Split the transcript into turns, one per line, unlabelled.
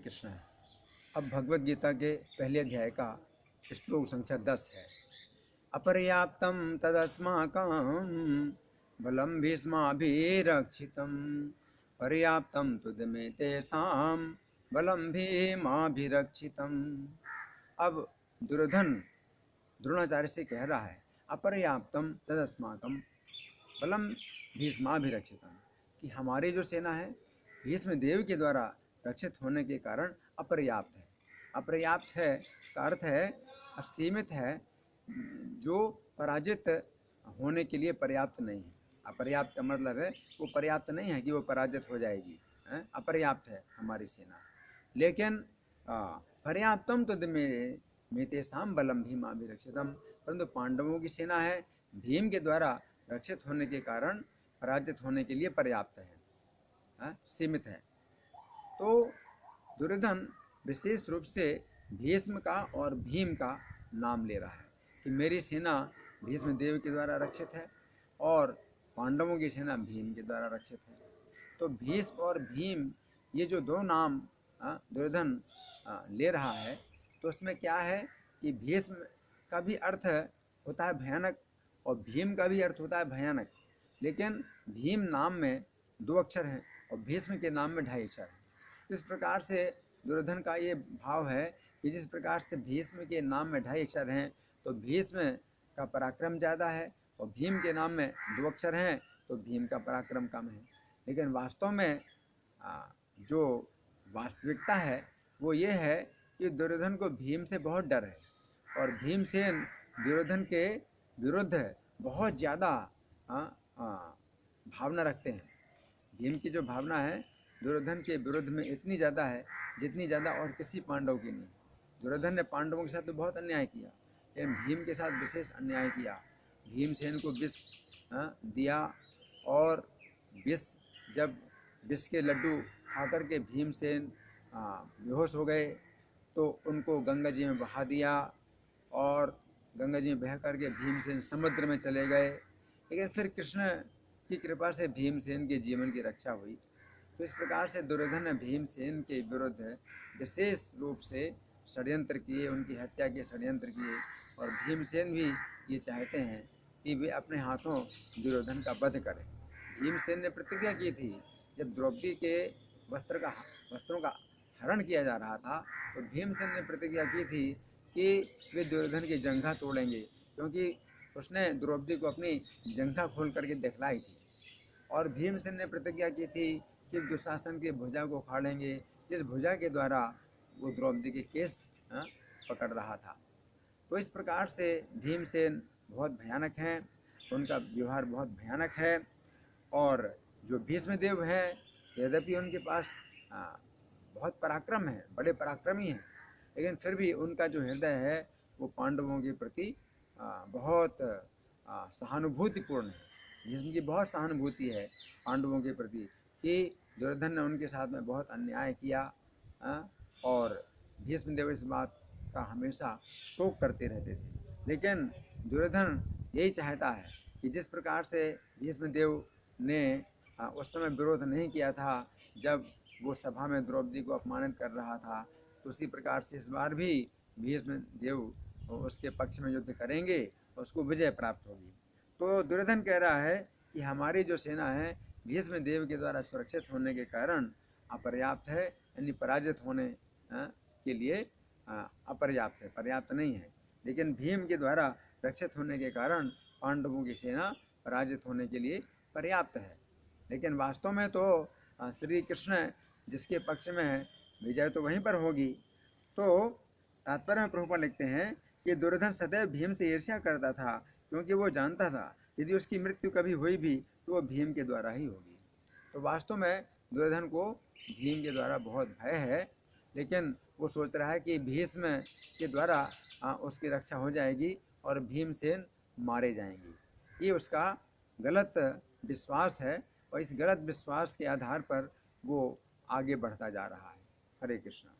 कृष्ण। अब भगवद गीता के पहले अध्याय का श्लोक संख्या 10 है। अपर्याप्तं तदस्माकं बलं भीष्माभिरक्षितं पर्याप्तं तुदमे तेषां बलं भीमाभिरक्षितम्। अब दुर्योधन द्रोणाचार्य से कह रहा है अपर्याप्तम तदस्माकं बलम भीष्माभिरक्षितम, कि हमारी जो सेना है भीष्म देव के द्वारा रक्षित होने के कारण अपर्याप्त है। अपर्याप्त है का अर्थ है असीमित है, जो पराजित होने के लिए पर्याप्त नहीं है। अपर्याप्त का मतलब है वो पर्याप्त नहीं है कि वो पराजित हो जाएगी, अपर्याप्त है हमारी सेना। लेकिन पर्याप्तम तो मेतेषाम बलम भीमाभिरक्षितम, परंतु पांडवों की सेना है भीम के द्वारा रक्षित होने के कारण पराजित होने के लिए पर्याप्त है, सीमित है। तो दुर्योधन विशेष रूप से भीष्म का और भीम का नाम ले रहा है कि मेरी सेना भीष्म देव के द्वारा रक्षित है और पांडवों की सेना भीम के द्वारा रक्षित है। तो भीष्म और भीम ये जो दो नाम दुर्योधन ले रहा है, तो उसमें क्या है कि भीष्म का भी अर्थ होता है भयानक और भीम का भी अर्थ होता है भयानक, लेकिन भीम नाम में 2 अक्षर हैं और भीष्म के नाम में 2.5 अक्षर हैं। इस प्रकार से दुर्योधन का ये भाव है कि जिस प्रकार से भीष्म के नाम में 2.5 अक्षर हैं तो भीष्म का पराक्रम ज़्यादा है और भीम के नाम में 2 अक्षर हैं तो भीम का पराक्रम कम है। लेकिन वास्तव में जो वास्तविकता है वो ये है कि दुर्योधन को भीम से बहुत डर है और भीमसेन दुर्योधन के विरुद्ध बहुत ज़्यादा भावना रखते हैं। भीम की जो भावना है दुर्योधन के विरुद्ध में इतनी ज़्यादा है जितनी ज़्यादा और किसी पांडव की नहीं। दुर्योधन ने पांडवों के साथ तो बहुत अन्याय किया, लेकिन भीम के साथ विशेष अन्याय किया। भीमसेन को विष दिया और जब विष के लड्डू खाकर के भीमसेन बेहोश हो गए तो उनको गंगा जी में बहा दिया और गंगा जी में बह करके भीमसेन समुद्र में चले गए। लेकिन फिर कृष्ण की कृपा से भीमसेन के जीवन की रक्षा हुई। तो इस प्रकार से दुर्योधन ने भीमसेन के विरुद्ध विशेष रूप से षड्यंत्र किए, उनकी हत्या के षड्यंत्र किए और भीमसेन भी ये चाहते हैं कि वे अपने हाथों दुर्योधन का वध करें। भीमसेन ने प्रतिज्ञा की थी जब द्रौपदी के वस्त्रों का हरण किया जा रहा था तो भीमसेन ने प्रतिज्ञा की थी कि वे दुर्योधन की जंघा तोड़ेंगे, क्योंकि उसने द्रौपदी को अपनी जंघा खोल करके दिखलाई थी। और भीमसेन ने प्रतिज्ञा की थी कि दुशासन की भुजा को उखाड़ेंगे, जिस भुजा के द्वारा वो द्रौपदी के केस पकड़ रहा था। तो इस प्रकार से भीमसेन बहुत भयानक हैं, उनका व्यवहार बहुत भयानक है। और जो भीष्मदेव हैं यद्यपि उनके पास बहुत पराक्रम है, बड़े पराक्रमी हैं, लेकिन फिर भी उनका जो हृदय है वो पांडवों के प्रति बहुत सहानुभूतिपूर्ण है। भीष्म की बहुत सहानुभूति है पांडवों के प्रति कि दुर्योधन ने उनके साथ में बहुत अन्याय किया और भीष्मदेव इस बात का हमेशा शोक करते रहते थे। लेकिन दुर्योधन यही चाहता है कि जिस प्रकार से भीष्मदेव ने उस समय विरोध नहीं किया था जब वो सभा में द्रौपदी को अपमानित कर रहा था, तो उसी प्रकार से इस बार भी भीष्मदेव उसके पक्ष में युद्ध करेंगे, उसको विजय प्राप्त होगी। तो दुर्योधन कह रहा है कि हमारी जो सेना है भीष्मदेव के द्वारा सुरक्षित होने के कारण अपर्याप्त है, यानी पराजित होने के लिए अपर्याप्त है, पर्याप्त नहीं है। लेकिन भीम के द्वारा रक्षित होने के कारण पांडवों की सेना पराजित होने के लिए पर्याप्त है। लेकिन वास्तव में तो श्री कृष्ण जिसके पक्ष में है विजय तो वहीं पर होगी। तो तात्पर्य में प्रभुपाद लिखते हैं कि दुर्योधन सदैव भीम से ईर्ष्या करता था, क्योंकि वो जानता था यदि उसकी मृत्यु कभी हुई भी तो वो भीम के द्वारा ही होगी। तो वास्तव में दुर्योधन को भीम के द्वारा बहुत भय है, लेकिन वो सोच रहा है कि भीष्म के द्वारा उसकी रक्षा हो जाएगी और भीमसेन मारे जाएंगे। ये उसका गलत विश्वास है और इस गलत विश्वास के आधार पर वो आगे बढ़ता जा रहा है। हरे कृष्णा।